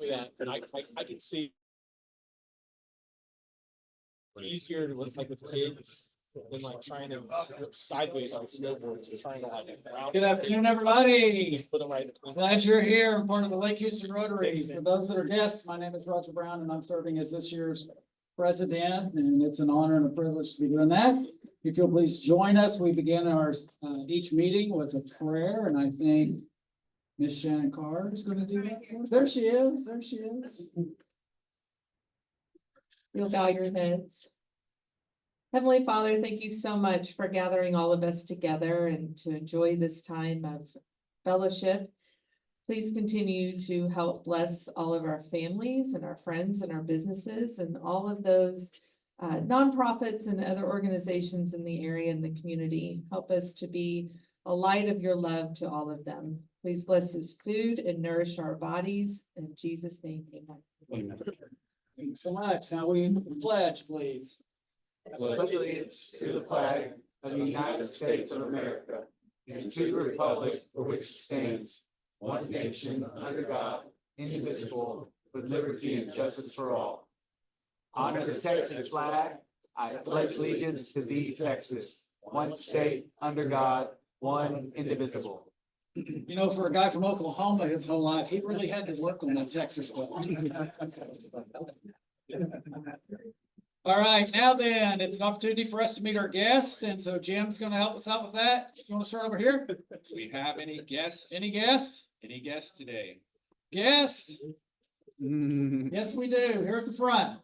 Yeah, and I can see easier to like with kids than like trying to go sideways on a snowboard to trying to like. Good afternoon, everybody. Put them right between. Glad you're here. I'm part of the Lake Houston Rotary. For those that are guests, my name is Roger Brown and I'm serving as this year's president, and it's an honor and a privilege to be doing that. If you'll please join us, we begin our each meeting with a prayer, and I think Miss Shannon Carr is going to do that for us. There she is. There she is. You'll bow your heads. Heavenly Father, thank you so much for gathering all of us together and to enjoy this time of fellowship. Please continue to help bless all of our families and our friends and our businesses and all of those nonprofits and other organizations in the area and the community. Help us to be a light of your love to all of them. Please bless this food and nourish our bodies. In Jesus' name, amen. Amen. Thank you so much. Now we pledge, please. Pledge allegiance to the flag of the United States of America and to the republic for which it stands, one nation under God, indivisible, with liberty and justice for all. Honor the Texas flag. I pledge allegiance to thee, Texas, one state under God, one indivisible. You know, for a guy from Oklahoma his whole life, he really had to work on that Texas one. All right, now then, it's an opportunity for us to meet our guests, and so Jim's gonna help us out with that. You wanna start over here? Do we have any guests? Any guests? Any guests today? Guests? Yes, we do, here at the front.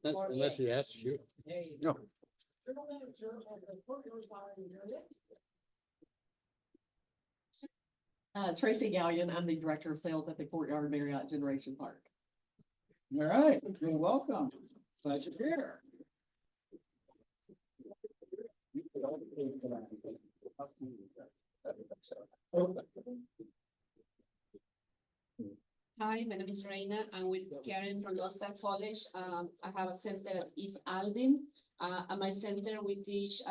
Unless he asks you. No. Tracy Gallion, I'm the Director of Sales at the Courtyard Marriott Generation Park. All right, you're welcome. Glad you're here. Hi, my name is Reina. I'm with Karen from Lostar College. I have a center at East Alden. At my center, we teach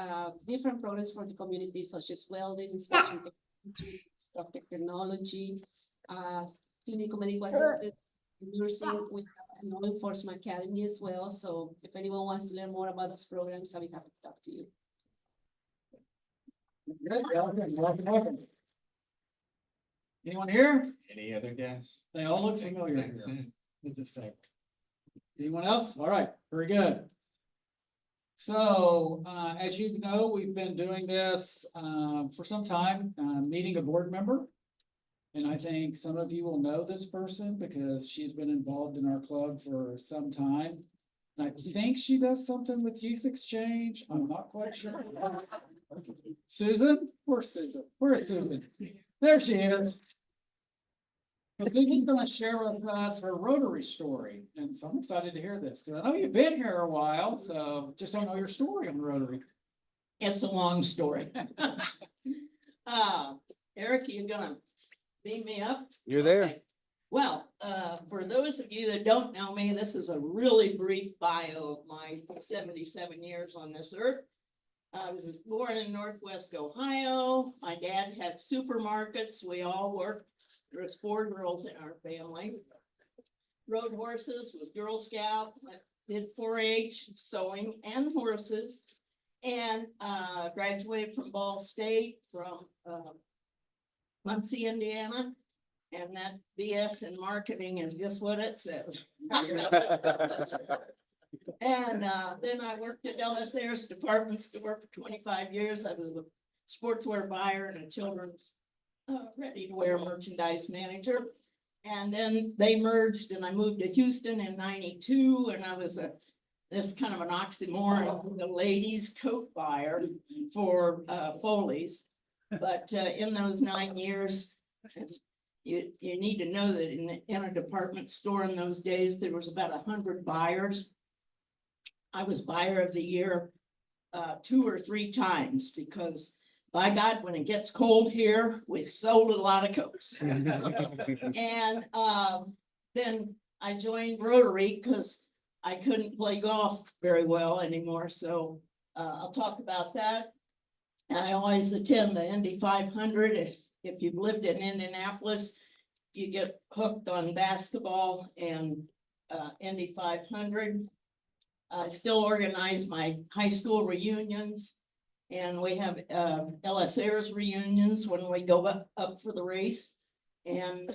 different programs for the community, such as welding, inspection technology, stock technology, clinical medical assistant, nursing. We have a law enforcement academy as well. So if anyone wants to learn more about those programs, I'll be happy to talk to you. Good, welcome. Anyone here? Any other guests? They all look familiar here with this type. Anyone else? All right, very good. So, as you know, we've been doing this for some time, meeting a board member. And I think some of you will know this person because she's been involved in our club for some time. And I think she does something with Youth Exchange. I'm not quite sure. Susan? Where's Susan? Where is Susan? There she is. I think she's going to share with us her Rotary story, and so I'm excited to hear this because I know you've been here a while, so just don't know your story on Rotary. It's a long story. Eric, you gonna beam me up? You're there. Okay. Well, for those of you that don't know me, this is a really brief bio of my 77 years on this earth. I was born in Northwest Ohio. My dad had supermarkets. We all worked. There was 4 girls in our family. Rode horses, was Girl Scout, did 4-H, sewing and horses, and graduated from Ball State from Muncie, Indiana. And that BS in marketing is just what it says. And then I worked at Dallas Ayers department store for 25 years. I was a sportswear buyer and a children's ready-to-wear merchandise manager. And then they merged and I moved to Houston in '92, and I was this kind of an oxymoron, the ladies' coat buyer for Foley's. But in those 9 years, you need to know that in a department store in those days, there was about 100 buyers. I was buyer of the year 2 or 3 times because, by God, when it gets cold here, we sold a lot of coats. And then I joined Rotary because I couldn't play golf very well anymore. So I'll talk about that. And I always attend the Indy 500. If you've lived in Indianapolis, you get hooked on basketball and Indy 500. I still organize my high school reunions, and we have LSARS reunions when we go up for the race. And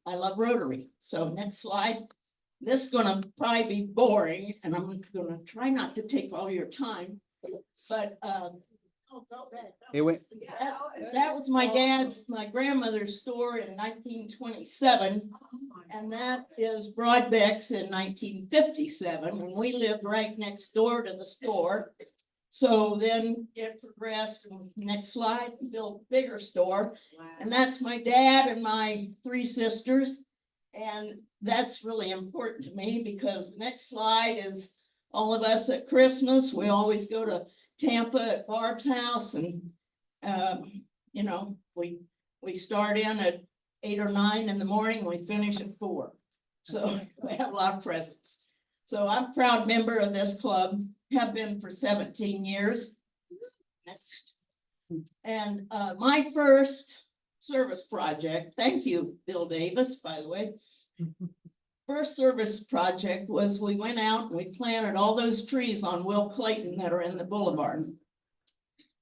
I love Rotary. So next slide. This is gonna probably be boring, and I'm gonna try not to take all your time, but that was my grandmother's store in 1927. And that is Broadbeck's in 1957, and we lived right next door to the store. So then it progressed. Next slide, built a bigger store. And that's my dad and my three sisters. And that's really important to me because the next slide is all of us at Christmas. We always go to Tampa at Barb's house, and you know, we start in at 8 or 9 in the morning, we finish at 4. So we have a lot of presents. So I'm a proud member of this club, have been for 17 years. Next. And my first service project, thank you, Bill Davis, by the way. First service project was we went out and we planted all those trees on Will Clayton that are in the boulevard.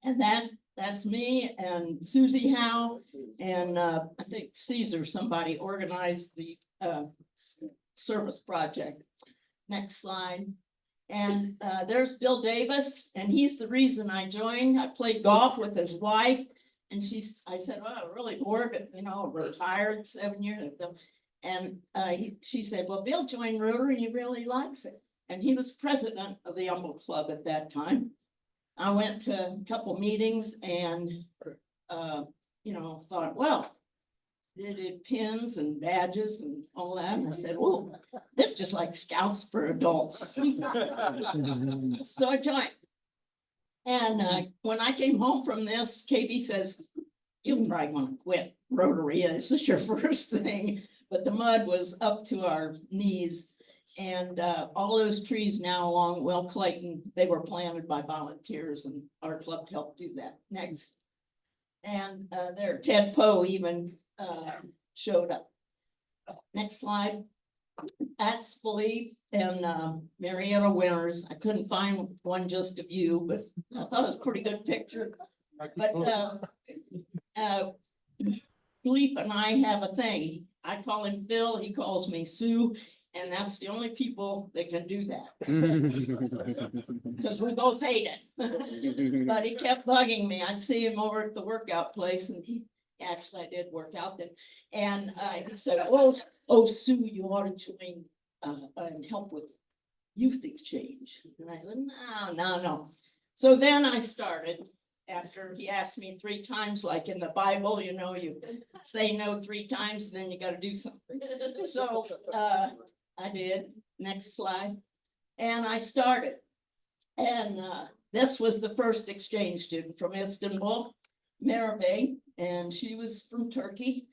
And that's me and Susie Howe and I think Caesar, somebody organized the service project. Next slide. And there's Bill Davis, and he's the reason I joined. I played golf with his wife, and I said, "Oh, really bored, but you know, retired 7 years ago." And she said, "Well, Bill joined Rotary, he really likes it." And he was president of the Humble Club at that time. I went to a couple meetings and, you know, thought, well, they did pins and badges and all that. And I said, "Oh, this is just like Scouts for adults." So I joined. And when I came home from this, KB says, "You probably want to quit Rotary. This is your first thing." But the mud was up to our knees. And all those trees now along Will Clayton, they were planted by volunteers, and our club helped do that. Next. And there, Ted Poe even showed up. Next slide. That's Philippe and Marietta Winters. I couldn't find one just of you, but I thought it was a pretty good picture. But Philippe and I have a thing. I call him Phil, he calls me Sue, and that's the only people that can do that. Because we both hate it. But he kept bugging me. I'd see him over at the workout place, and actually I did work out then. And he said, oh, Sue, you ought to join and help with youth exchange. And I said, no. So then I started. After he asked me 3 times, like in the Bible, you know, you say no 3 times, and then you got to do something. So I did. Next slide. And I started. And this was the first exchange student from Istanbul, Merve, and she was from Turkey.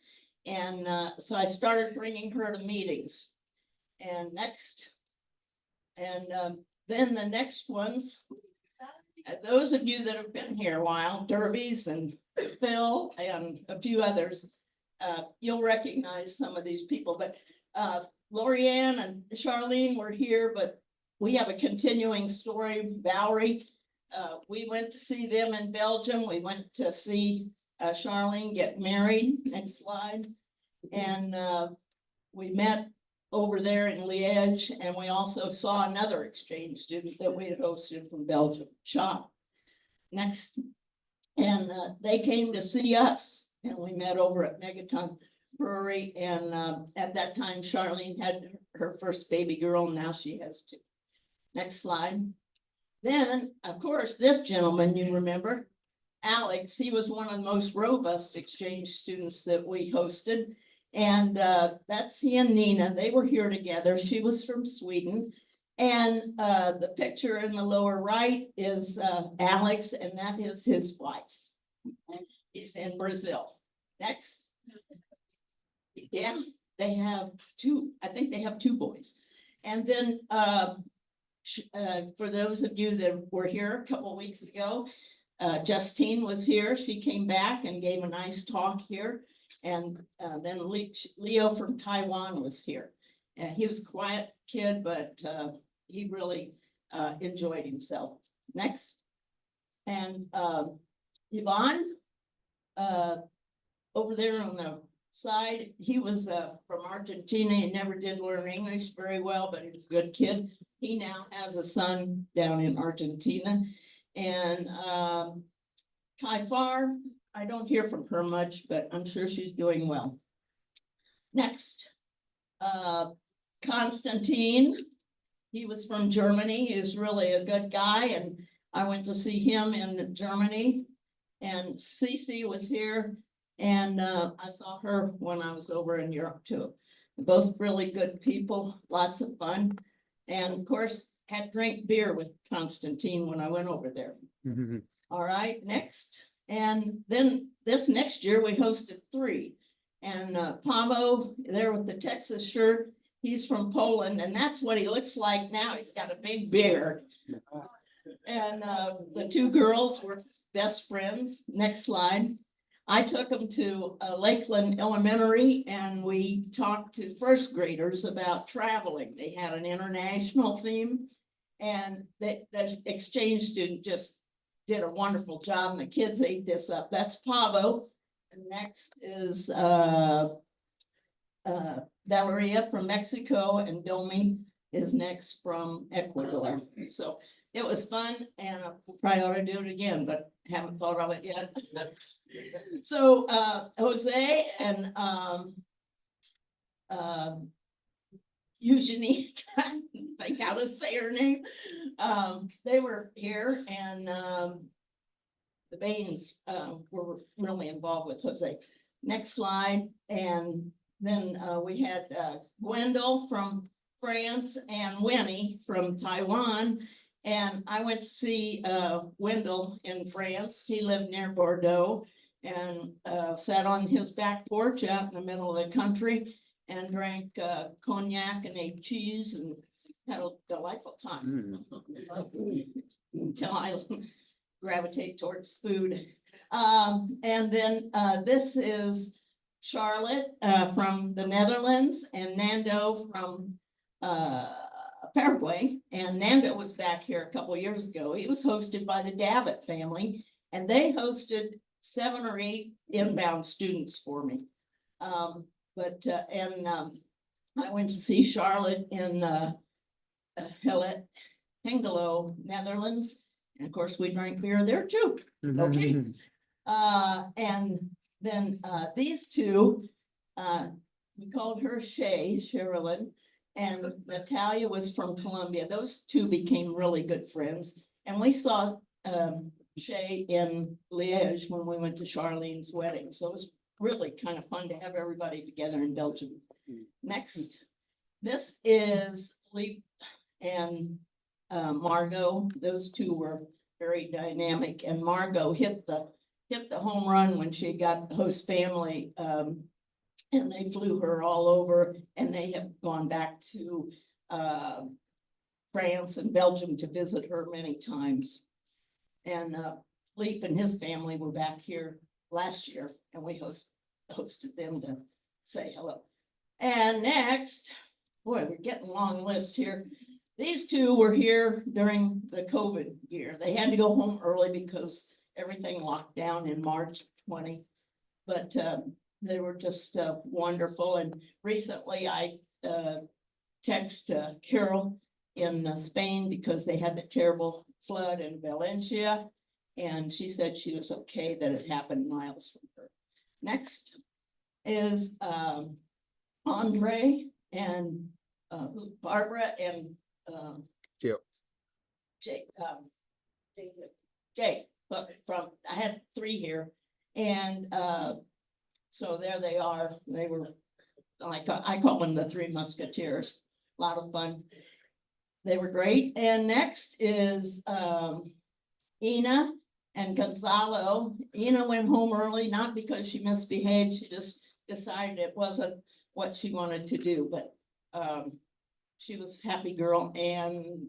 And so I started bringing her to meetings. And next. And then the next ones. Those of you that have been here a while, Derbies and Phil and a few others, you'll recognize some of these people. But Lorianne and Charlene were here, but we have a continuing story. Valerie, we went to see them in Belgium. We went to see Charlene get married. Next slide. And we met over there in Liège, and we also saw another exchange student that we had hosted from Belgium, Sean. Next. And they came to see us, and we met over at Megaton Brewery, and at that time, Charlene had her first baby girl, and now she has 2. Next slide. Then, of course, this gentleman, you remember, Alex, he was one of the most robust exchange students that we hosted. And that's he and Nina. They were here together. She was from Sweden. And the picture in the lower right is Alex, and that is his wife. He's in Brazil. Next. Yeah, they have 2. I think they have 2 boys. And then for those of you that were here a couple weeks ago, Justine was here. She came back and gave a nice talk here. And then Leo from Taiwan was here. And he was a quiet kid, but he really enjoyed himself. Next. And Yvonne, over there on the side, he was from Argentina. He never did learn English very well, but he was a good kid. He now has a son down in Argentina. And Kai Far, I don't hear from her much, but I'm sure she's doing well. Next, Constantine, he was from Germany. He was really a good guy, and I went to see him in Germany. And Cece was here, and I saw her when I was over in Europe too. Both really good people, lots of fun. And of course, had drank beer with Constantine when I went over there. All right, next. And then this next year, we hosted 3. And Pavo, there with the Texas shirt, he's from Poland, and that's what he looks like now. He's got a big beard. And the 2 girls were best friends. Next slide. I took them to Lakeland Elementary, and we talked to first graders about traveling. They had an international theme, and the exchange student just did a wonderful job, and the kids ate this up. That's Pavo. And next is Valeria from Mexico, and Domi is next from Ecuador. So it was fun, and I probably ought to do it again, but haven't thought of it yet. So Jose and Eugenie, I can't think how to say her name. They were here, and the Baines were really involved with Jose. Next slide. And then we had Gwendol from France and Winnie from Taiwan. And I went to see Wendell in France. He lived near Bordeaux, and sat on his back porch out in the middle of the country and drank cognac and ate cheese and had a delightful time. Until I gravitate towards food. And then this is Charlotte from the Netherlands, and Nando from Paraguay. And Nando was back here a couple years ago. He was hosted by the Davitt family, and they hosted 7 or 8 inbound students for me. I went to see Charlotte in Hengelo, Netherlands. And of course, we drank beer there too. Okay. And then these 2, we called her Sherilyn, and Natalia was from Colombia. Those 2 became really good friends. And we saw Shay in Liège when we went to Charlene's wedding. So it was really kind of fun to have everybody together in Belgium. Next, this is Leap and Margot. Those 2 were very dynamic, and Margot hit the home run when she got the host family, and they flew her all over, and they have gone back to France and Belgium to visit her many times. And Leap and his family were back here last year, and we hosted them to say hello. And next, boy, we're getting a long list here. These 2 were here during the COVID year. They had to go home early because everything locked down in March 20. But they were just wonderful. And recently I texted Carol in Spain because they had the terrible flood in Valencia. And she said she was okay that it happened miles from her. Next is Andre and Barbara and Jay, but I had 3 here, and so there they are. They were like, I call them the 3 Musketeers. A lot of fun. They were great. And next is Ina and Gonzalo. Ina went home early, not because she misbehaved. She just decided it wasn't what she wanted to do, but she was a happy girl. And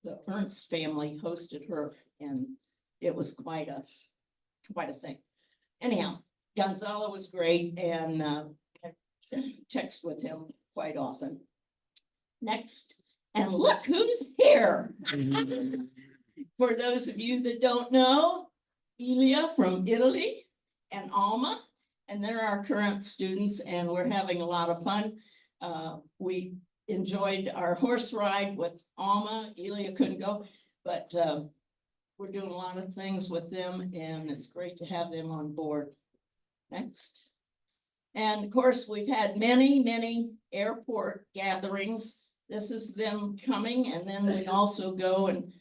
the Ernst family hosted her, and it was quite a thing. Anyhow, Gonzalo was great, and I text with him quite often. Next, and look who's here. For those of you that don't know, Elia from Italy and Alma, and they're our current students, and we're having a lot of fun. We enjoyed our horse ride with Alma. Elia couldn't go, but we're doing a lot of things with them, and it's great to have them on board. Next. And of course, we've had many airport gatherings. This is them coming, and then we also go and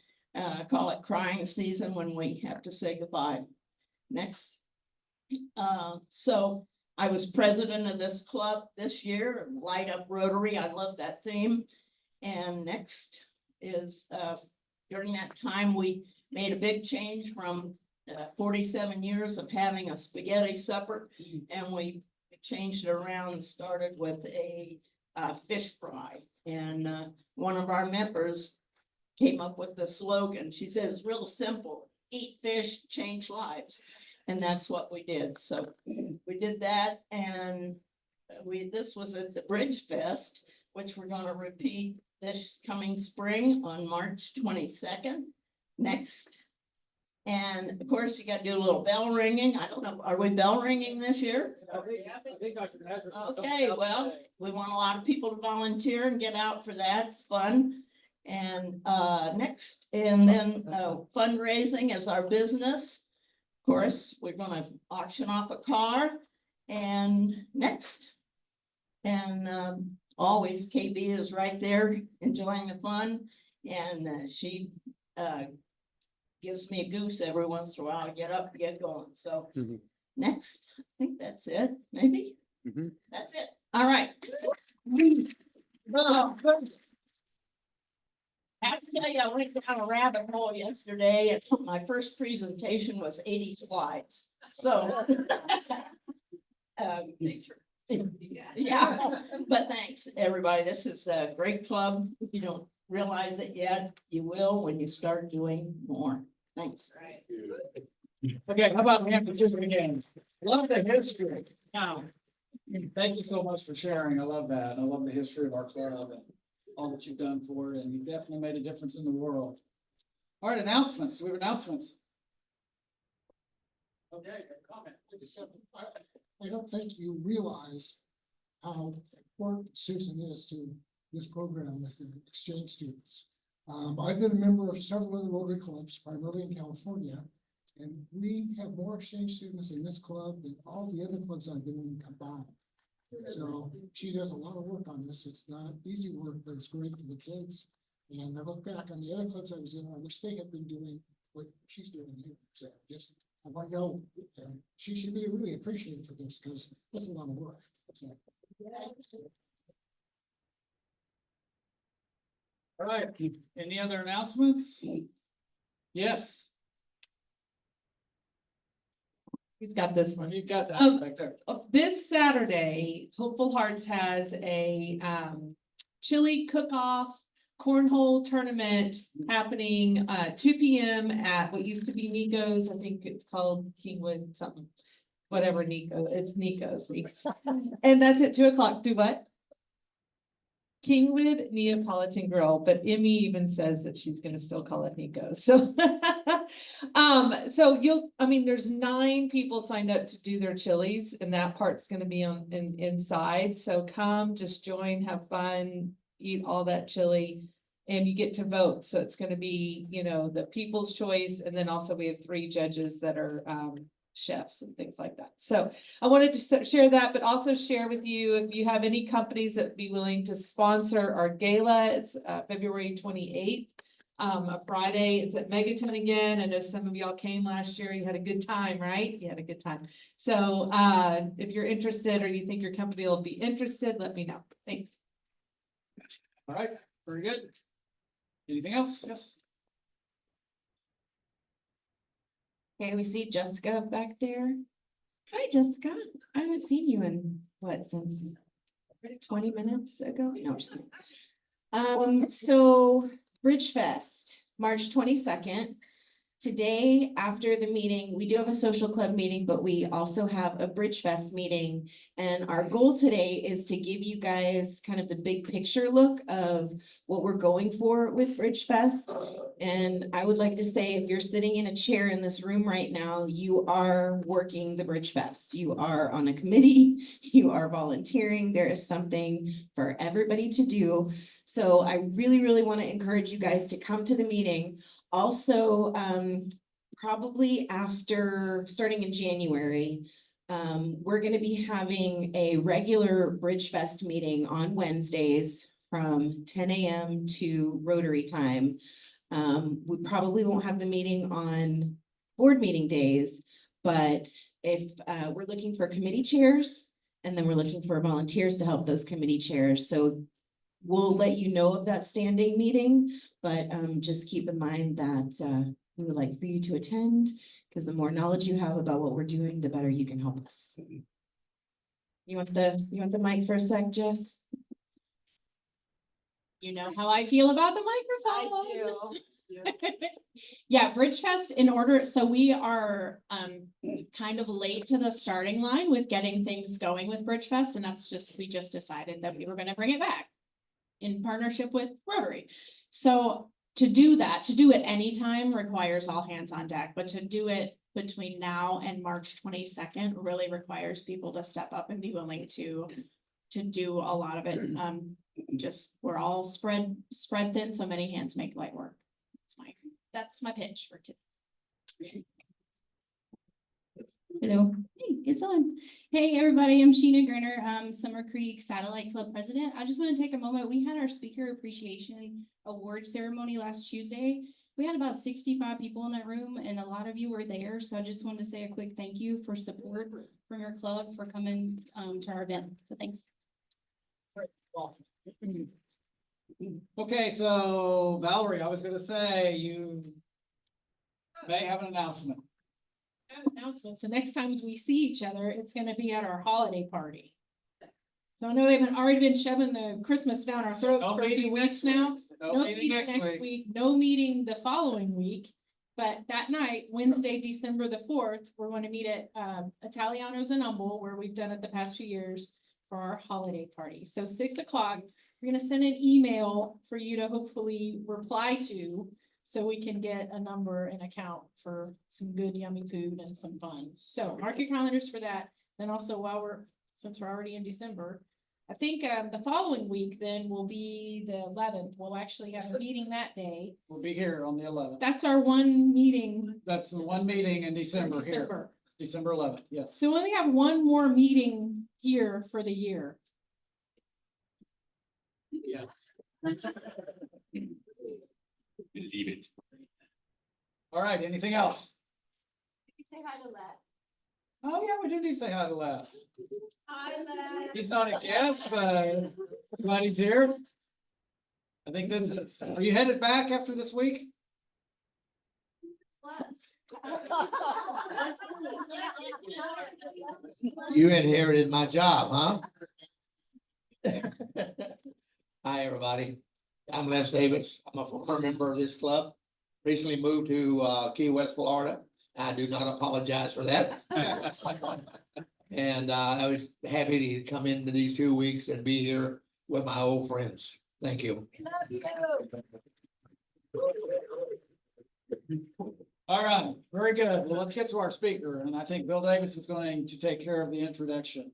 call it crying season when we have to say goodbye. Next. So I was president of this club this year, Light Up Rotary. I love that theme. And next is during that time, we made a big change from 47 years of having a spaghetti supper, and we changed it around and started with a fish fry. And one of our members came up with the slogan. She says, real simple, eat fish, change lives. And that's what we did. So we did that, and this was at the Bridge Fest, which we're going to repeat this coming spring on March 22nd. Next. And of course, you got to do a little bell ringing. I don't know, are we bell ringing this year? Okay, well, we want a lot of people to volunteer and get out for that. It's fun. And next, and then fundraising is our business. Of course, we're going to auction off a car. And next, and always KB is right there enjoying the fun, and she gives me a goose every once in a while to get up and get going. So next, I think that's it, maybe. That's it. All right. I have to tell you, I went down a rabbit hole yesterday, and my first presentation was 80 slides. So yeah, but thanks, everybody. This is a great club. If you don't realize it yet, you will when you start doing more. Thanks. Okay, how about Hampton again? Love the history. Now, thank you so much for sharing. I love that. I love the history of our club and all that you've done for it, and you definitely made a difference in the world. All right, announcements. Do we have announcements? Okay, comment. I don't think you realize how important Susan is to this program with the exchange students. I've been a member of several of the Rotary clubs, primarily in California, and we have more exchange students in this club than all the other clubs I've been in combined. So she does a lot of work on this. It's not easy work, but it's great for the kids. And I look back on the other clubs I was in, I wish they had been doing what she's doing here. So just, I want to know, she should be really appreciated for this because it's a lot of work. So. All right, any other announcements? Yes, He's got this one. you've got that back there. This Saturday, Hopeful Hearts has a chili cook-off cornhole tournament happening 2 p.m. at what used to be Nico's. I think it's called Kingwood something, whatever Nico. It's Nico's, and that's at 2 o'clock. Do what? Kingwood Neapolitan Grill, but Emmy even says that she's gonna still call it Nico's. So so there's 9 people signed up to do their chilies, and that part's gonna be on inside. So come, just join, have fun, eat all that chili, and you get to vote. So it's gonna be, the people's choice, and then also we have 3 judges that are chefs and things like that. So I wanted to share that, but also share with you if you have any companies that would be willing to sponsor our gala. It's February 28th, a Friday. It's at Megaton again. I know some of y'all came last year. You had a good time, right? You had a good time. So if you're interested or you think your company will be interested, let me know. Thanks. All right, very good. Anything else? Yes. Okay, we see Jessica back there. Hi, Jessica. I haven't seen you in since 20 minutes ago? No, I'm just kidding. So Bridge Fest. March 22nd. Today, after the meeting, we do have a social club meeting, but we also have a Bridge Fest meeting. And our goal today is to give you guys kind of the big picture look of what we're going for with Bridge Fest. And I would like to say, if you're sitting in a chair in this room right now, you are working the Bridge Fest. You are on a committee, you are volunteering. There is something for everybody to do. So I really, really want to encourage you guys to come to the meeting. Also, probably after, starting in January, we're gonna be having a regular Bridge Fest meeting on Wednesdays from 10 a.m. to Rotary time. We probably won't have the meeting on board meeting days, but if, we're looking for committee chairs, and then we're looking for volunteers to help those committee chairs. So we'll let you know of that standing meeting, but just keep in mind that we would like for you to attend, because the more knowledge you have about what we're doing, the better you can help us. You want the mic for a sec, Jess? You know how I feel about the microphone. Yeah, Bridge Fest in order, so we are kind of late to the starting line with getting things going with Bridge Fest, and that's just, we just decided that we were gonna bring it back in partnership with Rotary. So to do that, to do it anytime requires all hands on deck, but to do it between now and March 22nd really requires people to step up and be willing to do a lot of it. Just, we're all spread thin, so many hands make light work. That's my pitch for today. Hello, hey, it's on. Hey, everybody, I'm Sheena Grinner, Summer Creek Satellite Club President. I just want to take a moment. We had our Speaker Appreciation Award ceremony last Tuesday. We had about 65 people in that room, and a lot of you were there. So I just wanted to say a quick thank you for support from your club for coming to our event. So thanks. Okay, so Valerie, I was gonna say, you may have an announcement. Announcements. The next time we see each other, it's gonna be at our holiday party. So I know they've already been shoving the Christmas down our throats No for a few meeting weeks next now. week. No meeting next week. No meeting the following week. But that night, Wednesday, December the 4th, we're going to meet at Italiano's in Humble, where we've done it the past few years for our holiday party. So 6 o'clock, we're gonna send an email for you to hopefully reply to, so we can get a number and account for some good yummy food and some fun. So mark your calendars for that. Then also since we're already in December, I think the following week then will be the 11th. We'll actually have a meeting that day. We'll be here on the 11th. That's our one meeting. That's the one meeting in December here. December 11th, yes. So we only have one more meeting here for the year. Yes. Leave it. All right, anything else? Say hi to Les. Oh, yeah, we do need to say hi to Les. Hi, Les. He's not a guest, but glad he's here. I think this is, are you headed back after this week? You inherited my job, huh? Hi, everybody. I'm Les Davis. I'm a former member of this club. Recently moved to Key West, Florida. I do not apologize for that. And I was happy to come into these 2 weeks and be here with my old friends. Thank you. All right, very good. Well, let's get to our speaker, and I think Bill Davis is going to take care of the introduction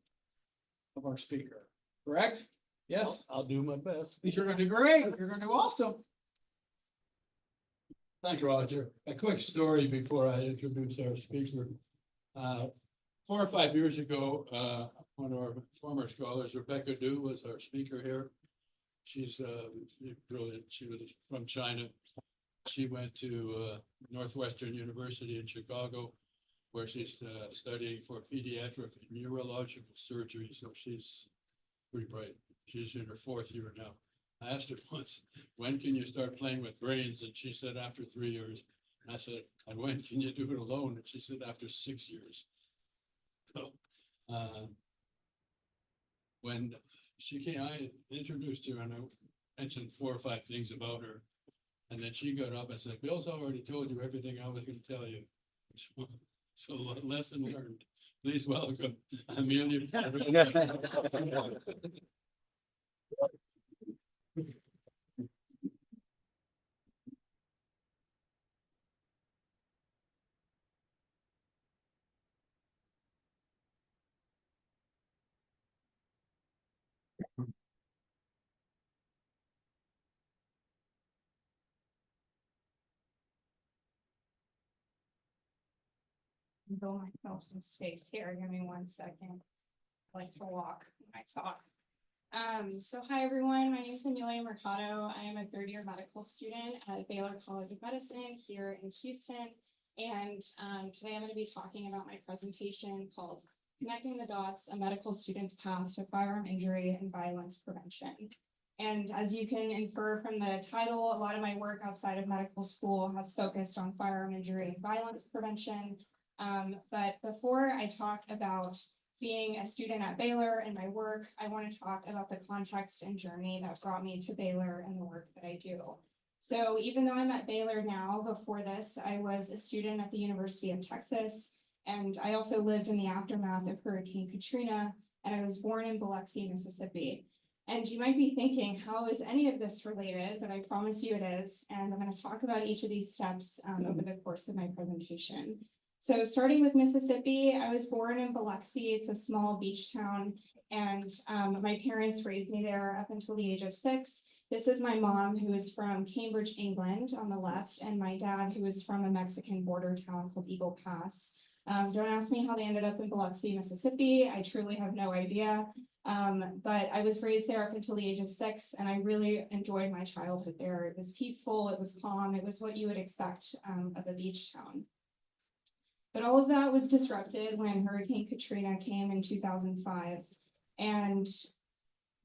of our speaker, correct? Yes? I'll do my best. You're gonna do great. You're gonna do awesome. Thank you, Roger. A quick story before I introduce our speaker. 4 or 5 years ago, one of our former scholars, Rebecca Du, was our speaker here. She's brilliant. She was from China. She went to Northwestern University in Chicago, where she's studying for pediatric neurological surgery. So she's pretty bright. She's in her 4th year now. I asked her once, when can you start playing with brains? And she said, after 3 years. And I said, and when can you do it alone? And she said, after 6 years. So, when she came, I introduced her and I mentioned 4 or 5 things about her. And then she got up and said, Bill's already told you everything I was gonna tell you. So lesson learned. Please welcome Amelia. Build myself some space here. Give me 1 second. I like to walk when I talk. So hi everyone, my name is Ameila Mercado. I am a third-year medical student at Baylor College of Medicine here in Houston. And today I'm going to be talking about my presentation called Connecting the Dots, a Medical Student's Path to Firearm Injury and Violence Prevention. And as you can infer from the title, a lot of my work outside of medical school has focused on firearm injury and violence prevention. But before I talk about being a student at Baylor and my work, I want to talk about the context and journey that brought me to Baylor and the work that I do. So even though I'm at Baylor now, before this, I was a student at the University of Texas, and I also lived in the aftermath of Hurricane Katrina, and I was born in Biloxi, Mississippi. And you might be thinking, how is any of this related? But I promise you it is, and I'm going to talk about each of these steps over the course of my presentation. So starting with Mississippi, I was born in Biloxi. It's a small beach town, and my parents raised me there up until the age of 6. This is my mom, who is from Cambridge, England, on the left, and my dad, who is from a Mexican border town called Eagle Pass. Don't ask me how they ended up in Biloxi, Mississippi. I truly have no idea. But I was raised there up until the age of 6, and I really enjoyed my childhood there. It was peaceful, it was calm, it was what you would expect of a beach town. But all of that was disrupted when Hurricane Katrina came in 2005. And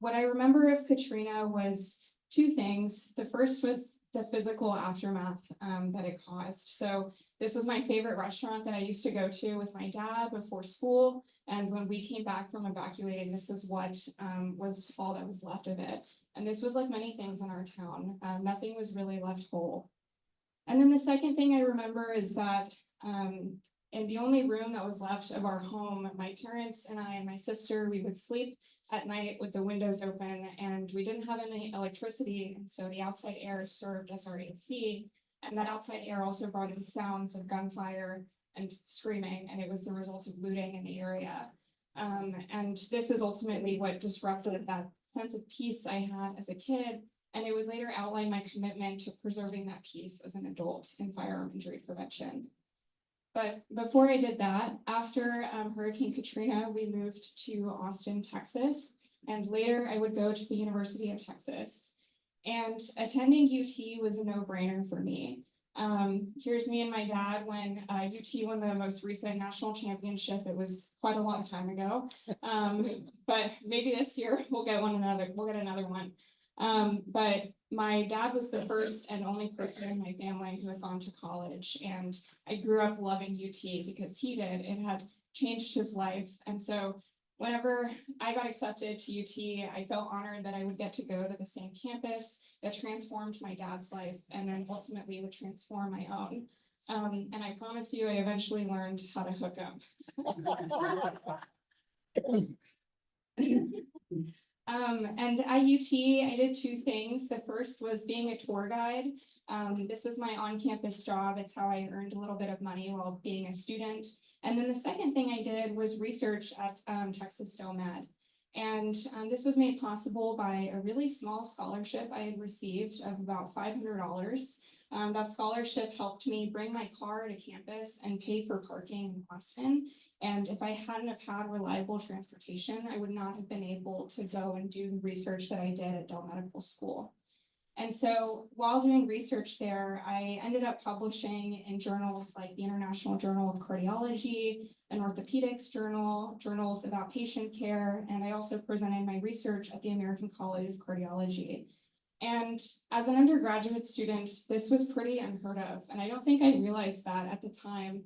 what I remember of Katrina was 2 things. The first was the physical aftermath that it caused. So this was my favorite restaurant that I used to go to with my dad before school. And when we came back from evacuating, this is what was all that was left of it. And this was like many things in our town. Nothing was really left whole. And then the second thing I remember is that in the only room that was left of our home, my parents and I and my sister, we would sleep at night with the windows open, and we didn't have any electricity. And so the outside air served as our AC, and that outside air also brought in sounds of gunfire and screaming, and it was the result of looting in the area. And this is ultimately what disrupted that sense of peace I had as a kid, and it would later outline my commitment to preserving that peace as an adult in firearm injury prevention. But before I did that, after Hurricane Katrina, we moved to Austin, Texas, and later I would go to the University of Texas. And attending UT was a no-brainer for me. Here's me and my dad when UT won the most recent national championship. It was quite a long time ago, but maybe this year we'll get another one. But my dad was the first and only person in my family who had gone to college, and I grew up loving UT because he did. It had changed his life, and so whenever I got accepted to UT, I felt honored that I would get to go to the same campus that transformed my dad's life and then ultimately would transform my own. And I promise you, I eventually learned how to hook up. And at UT, I did 2 things. The first was being a tour guide. This was my on-campus job. It's how I earned a little bit of money while being a student. And then the second thing I did was research at Texas STOMED. And this was made possible by a really small scholarship I had received of about $500. That scholarship helped me bring my car to campus and pay for parking in Austin. And if I hadn't have had reliable transportation, I would not have been able to go and do the research that I did at Dell Medical School. And so while doing research there, I ended up publishing in journals like the International Journal of Cardiology, an orthopedics journal, journals about patient care, and I also presented my research at the American College of Cardiology. And as an undergraduate student, this was pretty unheard of, and I don't think I realized that at the time.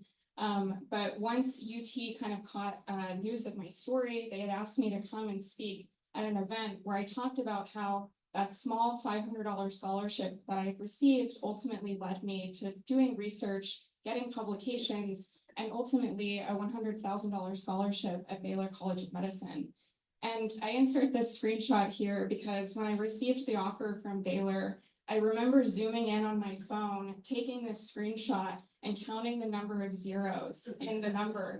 But once UT kind of caught news of my story, they had asked me to come and speak at an event where I talked about how that small $500 scholarship that I received ultimately led me to doing research, getting publications, and ultimately a $100,000 scholarship at Baylor College of Medicine. And I insert this screenshot here because when I received the offer from Baylor, I remember zooming in on my phone, taking this screenshot and counting the number of zeros in the number